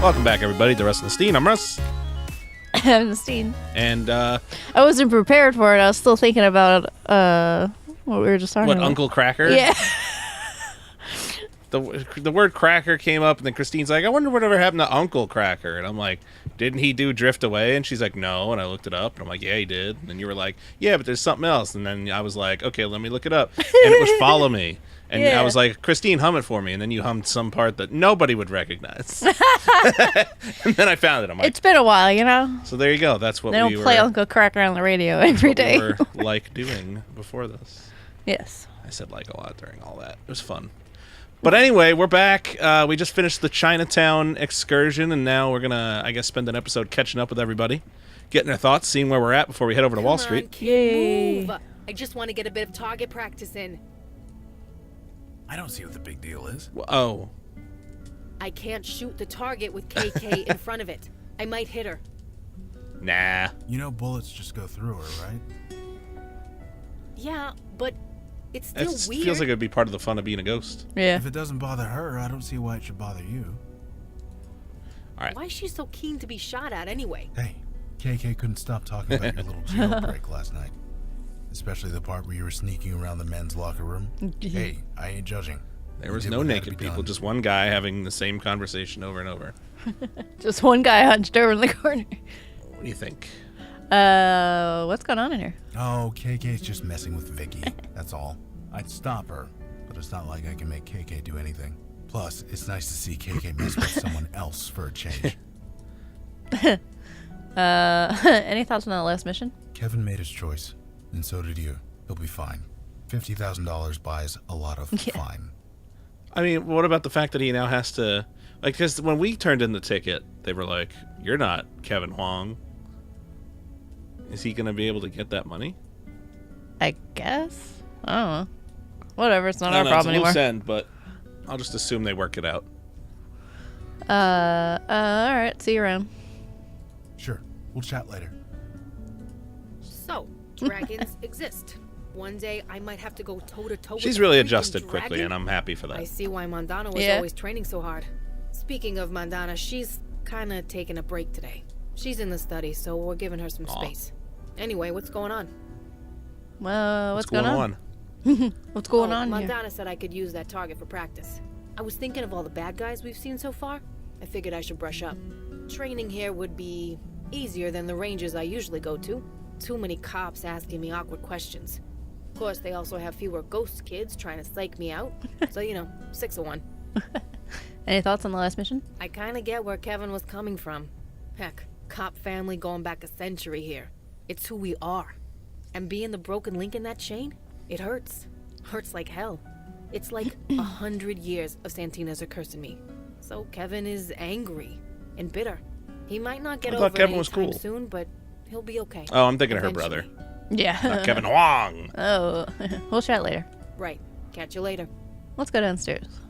Welcome back, everybody, to Russ and Christine. I'm Russ. I'm Christine. And, I wasn't prepared for it. I was still thinking about, what we were just talking about. Uncle Cracker? Yeah. The word cracker came up, and then Christine's like, I wonder whatever happened to Uncle Cracker. And I'm like, didn't he do Drift Away? And she's like, no. And I looked it up, and I'm like, yeah, he did. And then you were like, yeah, but there's something else. And then I was like, okay, let me look it up. And it was Follow Me. And yeah. I was like, Christine, hum it for me. And then you hummed some part that nobody would recognize. And then I found it. I'm like, it's been a while, you know? So there you go. That's what they don't play Uncle Cracker on the radio every day. We were like doing before this. Yes. I said like a lot during all that. It was fun. But anyway, we're back. We just finished the Chinatown excursion, and now we're going to, I guess, spend an episode catching up with everybody, getting their thoughts, seeing where we're at before we head over to Wall Street. Yay. Move. I just want to get a bit of target practice in. I don't see what the big deal is. Oh. I can't shoot the target with KK in front of it. I might hit her. Nah. You know bullets just go through her, right? Yeah, but it's still It weird. feels like it would be part of the fun of being a ghost. Yeah. If it doesn't bother her, I don't see why it should bother you. All right. Why is she so keen to be shot at anyway? Hey, KK couldn't stop talking about your little jailbreak last night. Especially the part where you were sneaking around the men's locker room. Hey, I ain't judging. There was no naked people, just one guy having the same conversation over and over. Just one guy hunched over in the corner. What do you think? What's going on in here? Oh, KK's just messing with Vicky. That's all. I'd stop her, but it's not like I can make KK do anything. Plus, it's nice to see KK mess with someone else for a change. Any thoughts on that last mission? Kevin made his choice, and so did you. He'll be fine. $50,000 buys a lot of fine. I mean, what about the fact that he now has to... Like, because when we turned in the ticket, they were like, you're not Kevin Huang. Is he going to be able to get that money? I guess. I don't know. Whatever, it's not I our don't know, problem it's a anymore. loose end, but I'll just assume they work it out. Alright, see you around. Sure, we'll chat later. So, dragons exist. One day, I might have to go toe-to-toe with She's a really freaking adjusted quickly, dragon. and I'm happy for I that. see why Mandana was Yeah. always training so hard. Speaking of Mandana, she's kind of taking a break today. She's in the study, so we're giving her some space. Anyway, what's going on? Well, what's going on? What's going on here? Mandana said I could use that target for practice. I was thinking of all the bad guys we've seen so far. I figured I should brush up. Training here would be easier than the ranges I usually go to. Too many cops asking me awkward questions. Of course, they also have fewer ghost kids trying to psych me out. So, 6 of 1. Any thoughts on the last mission? I kind of get where Kevin was coming from. Heck, cop family going back a century here. It's who we are. And being the broken link in that chain, it hurts. Hurts like hell. It's like 100 years of Santina's are cursing me. So Kevin is angry and bitter. He might not get over it Kevin was anytime cool. soon, but he'll be okay. Oh, I'm thinking of her brother. Yeah. Not Kevin Huang. Oh, we'll chat later. Right. Catch you later. Let's go downstairs.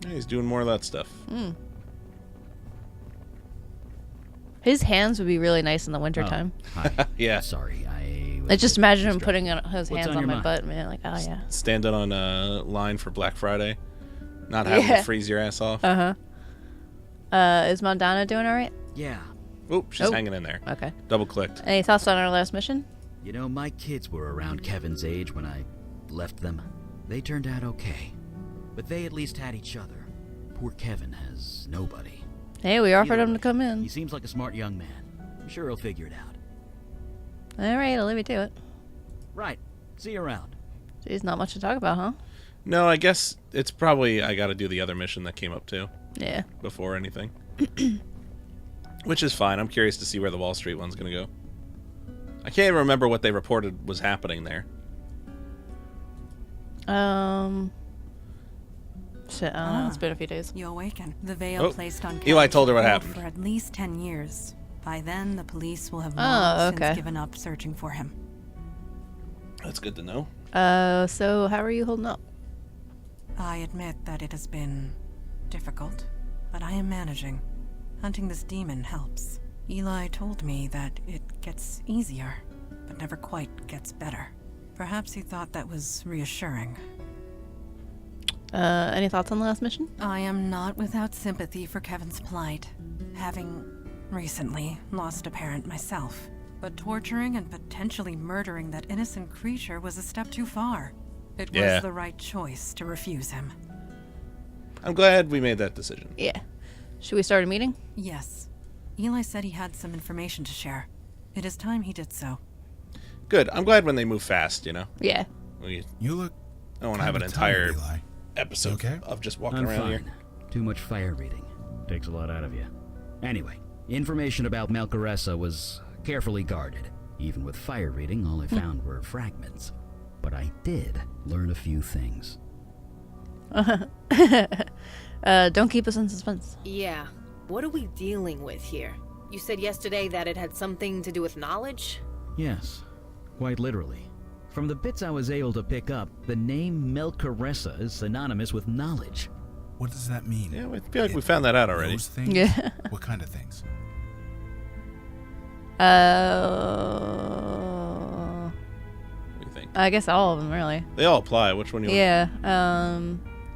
Yeah, he's doing more of that stuff. His hands would be really nice in the wintertime. Hi. Yeah. Sorry, I just imagine him putting his hands on my mind? butt, man. Like, oh yeah. Standing on a line for Black Friday. Not having to freeze your ass off. Is Mandana doing all right? Yeah. Oop, she's hanging in there. Okay. Double clicked. Any thoughts on our last mission? You know, my kids were around Kevin's age when I left them. They turned out okay. But they at least had each other. Poor Kevin has nobody. Hey, we offered Either him to way, come in. He seems like a smart young man. I'm sure he'll figure it out. All right, I'll leave you to it. Right. See you around. Geez, not much to talk about, huh? No, I guess it's probably I got to do the other mission that came up too. Yeah. Before anything. Which is fine. I'm curious to see where the Wall Street one's going to go. I can't even remember what they reported was happening there. Shit, I don't know. It's been a few days. You awaken. The veil placed on Eli Kevin told her what will hold happened. for at least 10 years. By then, the police will have Oh, long okay. since given up searching for him. That's good to know. So how are you holding up? I admit that it has been difficult, but I am managing. Hunting this demon helps. Eli told me that it gets easier, but never quite gets better. Perhaps he thought that was reassuring. Any thoughts on the last mission? I am not without sympathy for Kevin's plight, having recently lost a parent myself. But torturing and potentially murdering that innocent creature was a step too far. It was the right choice to refuse him. I'm glad we made that decision. Yeah. Should we start a meeting? Yes. Eli said he had some information to share. It is time he did so. Good. I'm glad when they move fast, you know? Yeah. You look. don't want to have an tired, entire Eli. episode Okay? of just walking I'm around fine. here. Too much fire reading. Takes a lot out of you. Anyway, information about Malcaressa was carefully guarded. Even with fire reading, all I found were fragments. But I did learn a few things. Don't keep us in suspense. Yeah. What are we dealing with here? You said yesterday that it had something to do with knowledge? Yes, quite literally. From the bits I was able to pick up, the name Malcaressa is synonymous with knowledge. What does that mean? Yeah, I feel like we found that out already. Those things? Yeah. What kind of things? What do you think? I guess all of them, really. They all apply. Which one you want? Yeah.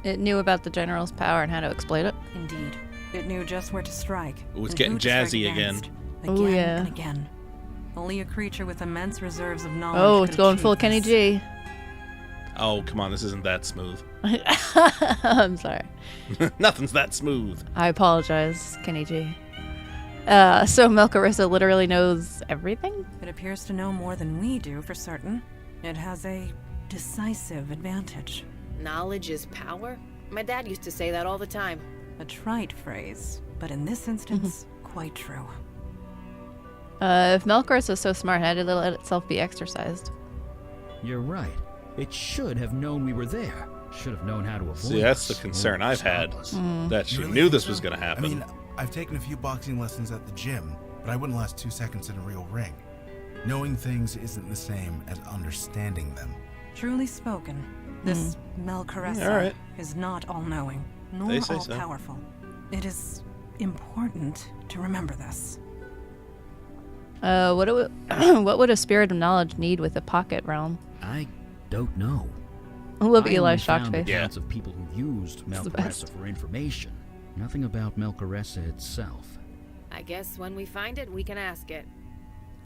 It knew about the general's power and how to exploit it. Indeed. It knew just where to strike. Ooh, it's and getting who to strike jazzy again. against. Oh, yeah. And again. Only a creature with immense reserves of knowledge. Oh, could it's going achieve full Kenny this. G. Oh, come on. This isn't that smooth. I'm sorry. Nothing's that smooth. I apologize, Kenny G. So Malcaressa literally knows everything? It appears to know more than we do for certain. It has a decisive advantage. Knowledge is power? My dad used to say that all the time. A trite phrase, but in this instance, quite true. If Malcaressa is so smart, how did it let itself be exercised? You're right. It should have known we were there. Should have known how to avoid See, that's the us concern or I've stop had. us. That she You really knew think this so? was going to happen. I mean, I've taken a few boxing lessons at the gym, but I wouldn't last 2 seconds in a real ring. Knowing things isn't the same as understanding them. Truly spoken, this Malcaressa all right. is not all-knowing, nor They say so. all-powerful. It is important to remember this. What would a spirit of knowledge need with a pocket realm? I don't know. I love I Eli's only shocked found face. Yeah. accounts of people who used the Malcaressa best. for information. Nothing about Malcaressa itself. I guess when we find it, we can ask it.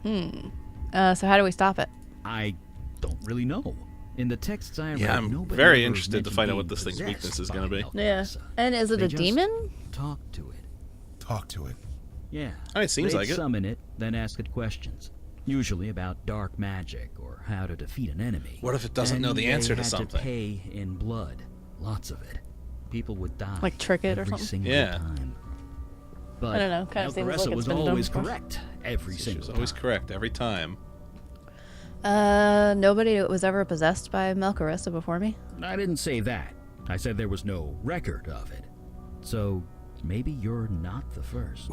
So how do we stop it? I don't really know. In the texts I read, Yeah, I'm nobody very ever interested to mentioned find out being what this thing's possessed weakness is by gonna be. Malcaressa. And is it They a just demon? Talk to it. Talk to it. Yeah. Oh, it seems They'd like it. summon it, then ask it questions. Usually about dark magic or how to defeat an enemy. What if it doesn't And know the they answer to had something? Pay in blood. Lots of it. People would die. Like trick it or every something? single Yeah. I time. But don't know, kinda seems like Malcaressa it's was been done always before. correct every She single was always time. correct every time. Nobody was ever possessed by Malcaressa before me. I didn't say that. I said there was no record of it. So maybe you're not the first.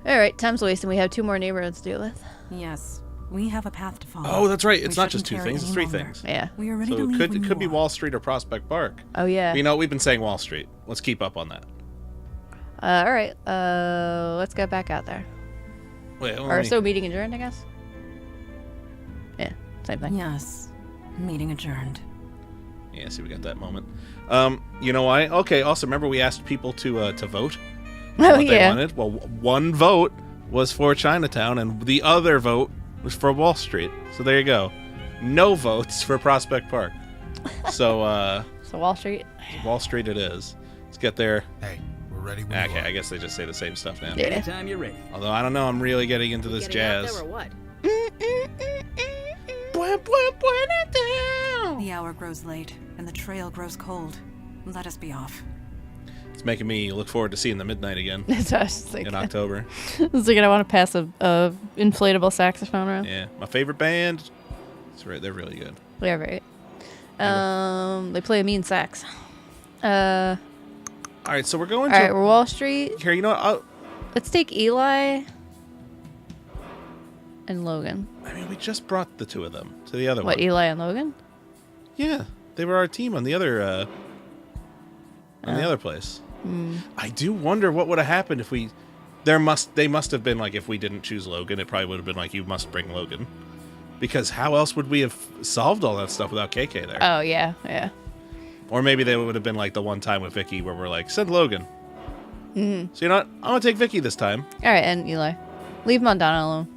Alright, time's wasting. We have 2 more neighborhoods to deal with. Yes, we have a path to follow. Oh, that's right. We It's not just 2 shouldn't tarry things. It's any 3 longer. things. Yeah. We are ready So to it leave could when it you could be are. Wall Street or Prospect Park. Oh, yeah. You know, we've been saying Wall Street. Let's keep up on that. Alright, let's get back out there. Wait, Or so meeting adjourned, I guess? Yeah, same thing. Yes, meeting adjourned. Yeah, see, we got that moment. You know why? Okay, also, remember we asked people to vote? Oh, What they yeah. wanted? Well, one vote was for Chinatown, and the other vote was for Wall Street. So there you go. No votes for Prospect Park. So, So Wall Street. Wall Street it is. Let's get there. Hey, we're ready when you Okay, are. I guess they just say the same stuff now. Yeah. Anytime you're ready. Although, I don't know, I'm really getting into this Getting out jazz. there or what? The hour grows late, and the trail grows cold. Let us be off. It's making me look forward to seeing the midnight again That's what I was thinking. in October. I was thinking I want to pass a inflatable saxophone around. Yeah, my favorite band. That's right, they're really good. Yeah, right. They play a mean sax. All All right, so we're going right, to we're Wall Street. here. You know what? Let's take Eli and Logan. I mean, we just brought the 2 of them to the other What, one. Eli and Logan? Yeah, they were our team on the other place. I do wonder what would have happened if we. They must have been like, if we didn't choose Logan, it probably would have been like, you must bring Logan. Because how else would we have solved all that stuff without KK there? Oh, yeah, yeah. Or maybe they would have been like the one time with Vicky where we're like, send Logan. Mm-hmm. So you know what? I'm going to take Vicky this time. All right, and Eli. Leave Mondana alone.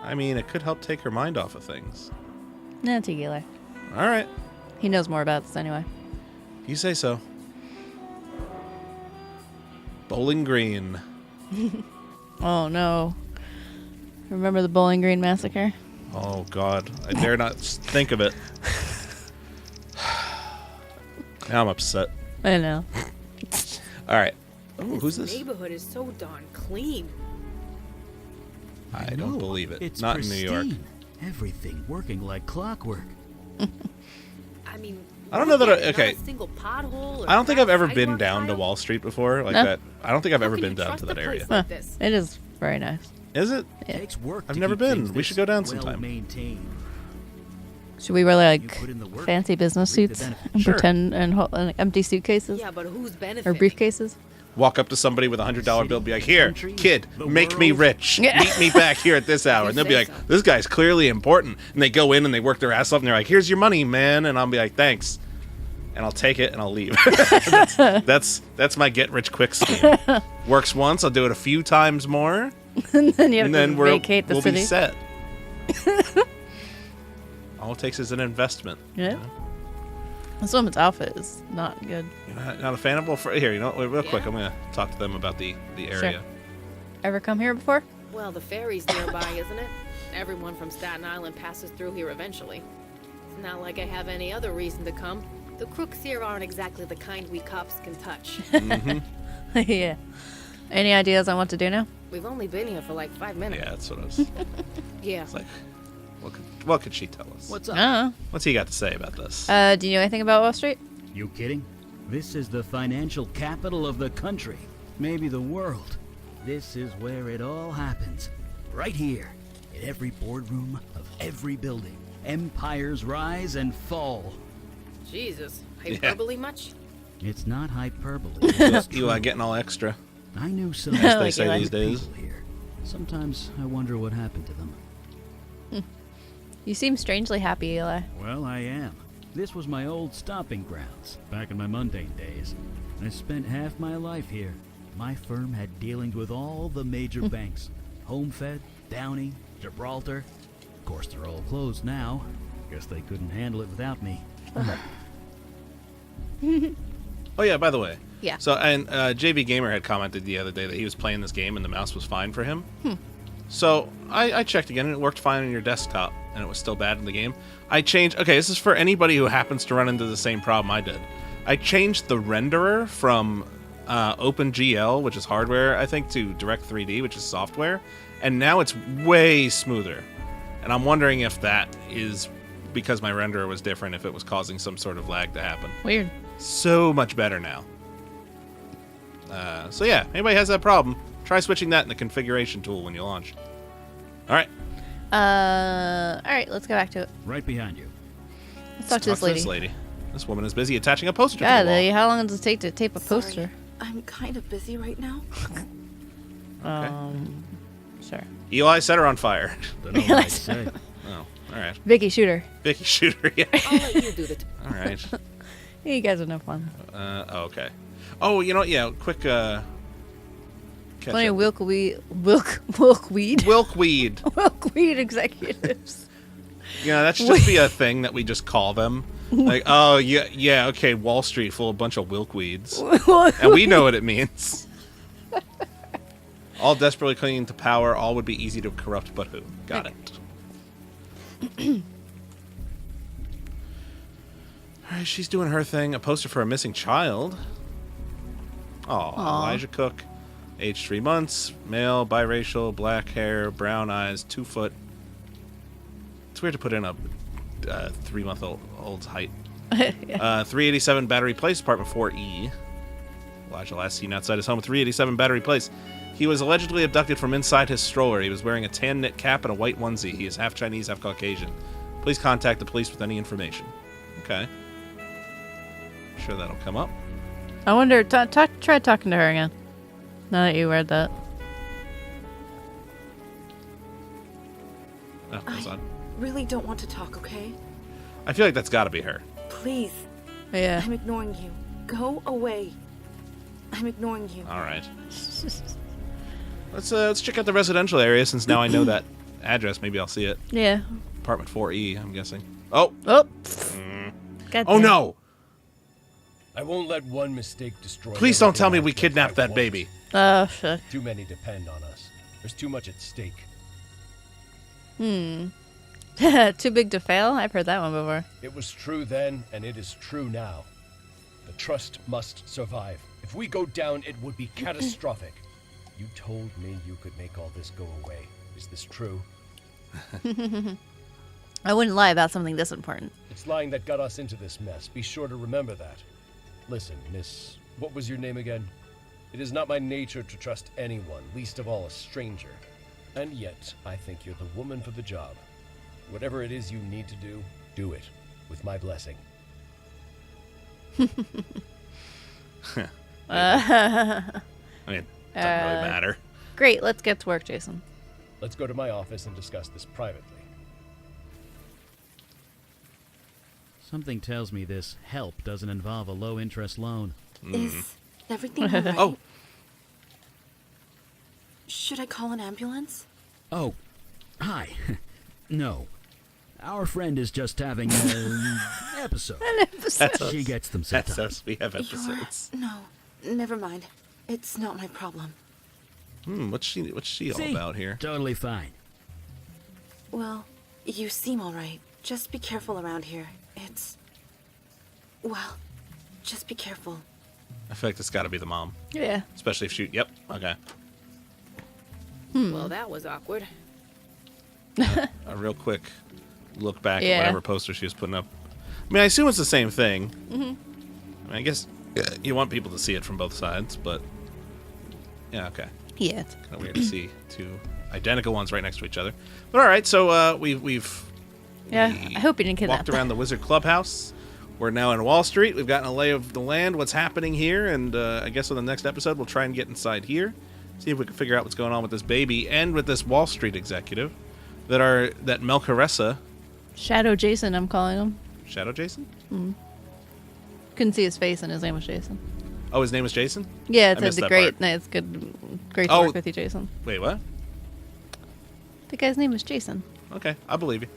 I mean, it could help take her mind off of things. Nah, take Eli. All right. He knows more about this anyway. You say so. Bowling Green. Oh, no. Remember the Bowling Green Massacre? Oh, God. I dare not think of it. Now I'm upset. I know. All right. Ooh, who's This this? neighborhood is so darn clean. I don't believe it. It's Not pristine. in New York. Everything working like clockwork. I mean, I don't know that not okay. a single pothole or I don't think I've ever cracked been sidewalk down to tile. Wall Street before. Like No. that. I don't think I've How ever can been you down trust to a that place area. like Huh. this? It is very nice. Is it? Yeah. Takes work I've to never keep been. things We should this go down sometime. well-maintained. Should we wear You like put in the work, fancy business reap the suits benefits. and Sure. pretend and empty suitcases Yeah, but who's or benefiting? briefcases? Walk up to somebody with $100 bill, be like, "Here, Country, kid, the make me world." rich. Yeah. Meet me back here at this hour." And they'll be say like, so. "This guy's clearly important." And they go in and they work their ass off, and they're like, "Here's your money, man." And I'll be like, "Thanks," and I'll take it and I'll leave. that's my get rich quick scheme. Works once, I'll do it a few times more, And then you have and to then vacate the we'll city. be set. All it takes is an investment. Yeah. This woman's outfit is not good. You're not a fan of? Well, here, you know, wait, real quick, Yeah. I'm gonna talk to them about the area. Ever come here before? Well, the ferry's nearby, isn't it? Everyone from Staten Island passes through here eventually. It's not like I have any other reason to come. The crooks here aren't exactly the kind we cops can touch. Yeah. Any ideas on what to do now? We've only been here for like 5 minutes. Yeah, that's what I was. Yeah. It's like, what could she tell us? What's I up? don't know. What's he got to say about this? Do you know anything about Wall Street? You kidding? This is the financial capital of the country, maybe the world. This is where it all happens. Right here, in every boardroom of every building. Empires rise and fall. Jesus. Hyperbole much? It's not hyperbole. It's Eli true. getting all extra. I knew some As they Like say Eli. these days. people here. Sometimes I wonder what happened to them. You seem strangely happy, Eli. Well, I am. This was my old stomping grounds, back in my mundane days. I spent half my life here. My firm had dealings with all the major banks. HomeFed, Downey, Gibraltar. Of course, they're all closed now. Guess they couldn't handle it without me. Oh yeah, by the way. Yeah. So and JB Gamer had commented the other day that he was playing this game and the mouse was fine for him. So I checked again and it worked fine on your desktop and it was still bad in the game. I changed. Okay, this is for anybody who happens to run into the same problem I did. I changed the renderer from OpenGL, which is hardware, I think, to Direct3D, which is software, and now it's way smoother. And I'm wondering if that is because my renderer was different, if it was causing some sort of lag to happen. Weird. So much better now. So yeah, anybody has that problem, try switching that in the configuration tool when you launch. All right, All right, let's go back to it. Right behind you. Let's talk to this lady. This lady. This woman is busy attaching a poster to God, the wall. lady, how long does it take to tape a poster? Sorry, I'm kind of busy right now. Sure. Eli set her on fire. Don't know what I'd say. Oh, all right. Vicky, shoot her. Vicky, shoot her. Yeah. I'll let you do the All right. You guys are no fun. Okay. Oh, you know what? Yeah, quick. Catch Plenty of up. wilkweed. Wilkweed. Wilkweed executives. You know, that should just be a thing that we just call them. Like, oh, yeah, okay, Wall Street full of a bunch of wilkweeds. And we know what it means. All desperately clinging to power, all would be easy to corrupt, but who? Got it. Alright, she's doing her thing. A poster for a missing child. Oh, Elijah Cook. Age 3 months. Male, biracial, black hair, brown eyes, 2 foot. It's weird to put in a 3-month-old's height. 387 Battery Place, apartment 4E. Elijah last seen outside his home at 387 Battery Place. He was allegedly abducted from inside his stroller. He was wearing a tan knit cap and a white onesie. He is half Chinese, half Caucasian. Please contact the police with any information. Okay. Sure that'll come up. I wonder, try talking to her again. Now that you read that. Oh, that's odd. Really don't want to talk, okay? I feel like that's got to be her. Please. Yeah. I'm ignoring you. Go away. I'm ignoring you. All right. Let's check out the residential area since now I know that address. Maybe I'll see it. Yeah. Apartment 4E, I'm guessing. Oh. Oh. God Oh damn. no. I won't let one mistake destroy. Please don't tell me everything we I've kidnapped built. that baby. Oh, shit. Too many depend on us. There's too much at stake. Too big to fail? I've heard that one before. It was true then, and it is true now. The trust must survive. If we go down, it would be catastrophic. You told me you could make all this go away. Is this true? I wouldn't lie about something this important. It's lying that got us into this mess. Be sure to remember that. Listen, Miss... What was your name again? It is not my nature to trust anyone, least of all a stranger. And yet, I think you're the woman for the job. Whatever it is you need to do, do it. With my blessing. I mean, it doesn't really matter. Great, let's get to work, Jason. Let's go to my office and discuss this privately. Something tells me this help doesn't involve a low-interest loan. Is everything alright? Oh. Should I call an ambulance? Oh, hi. No. Our friend is just having an episode. That's us. She gets them That's sometimes. us. We have episodes. No, never mind. It's not my problem. What's she all See? about here? Totally fine. Well, you seem alright. Just be careful around here. Well, just be careful. I feel like this got to be the mom, Yeah. especially if she. Yep. Okay. Well, that was awkward. A real quick look back Yeah. at whatever poster she was putting up. I mean, I assume it's the same thing. I mean, I guess you want people to see it from both sides, but yeah, okay. Yeah. It's Kind of weird to see two identical ones right next to each other. But all right, so we've Yeah, I hope you didn't kidnap walked around the Wizard Clubhouse. We're now in Wall Street. We've gotten a lay of the land, what's happening here, and I guess on the next episode we'll try and get inside here, see if we can figure out what's going on with this baby and with this Wall Street executive that Melchoressa, Shadow Jason, I'm calling him. Shadow Jason? Couldn't see his face, and his name was Jason. Oh, his name is Jason? Yeah, I it's missed a that great. part. No, it's good. Great to Oh. work with you, Jason. Wait, what? The guy's name was Jason. Okay, I believe you.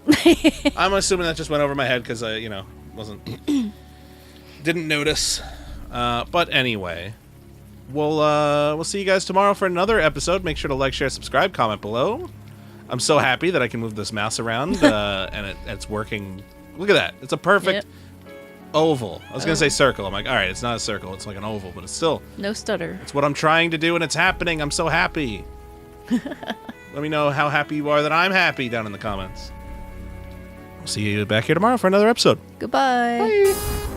I'm assuming that just went over my head because I, wasn't didn't notice. But anyway, we'll see you guys tomorrow for another episode. Make sure to like, share, subscribe, comment below. I'm so happy that I can move this mouse around and it's working. Look at that! It's a perfect oval. I was gonna say circle. I'm like, all right, it's not a circle. It's like an oval, but it's still. No stutter. It's what I'm trying to do, and it's happening. I'm so happy. Let me know how happy you are that I'm happy down in the comments. We'll see you back here tomorrow for another episode. Goodbye. Bye.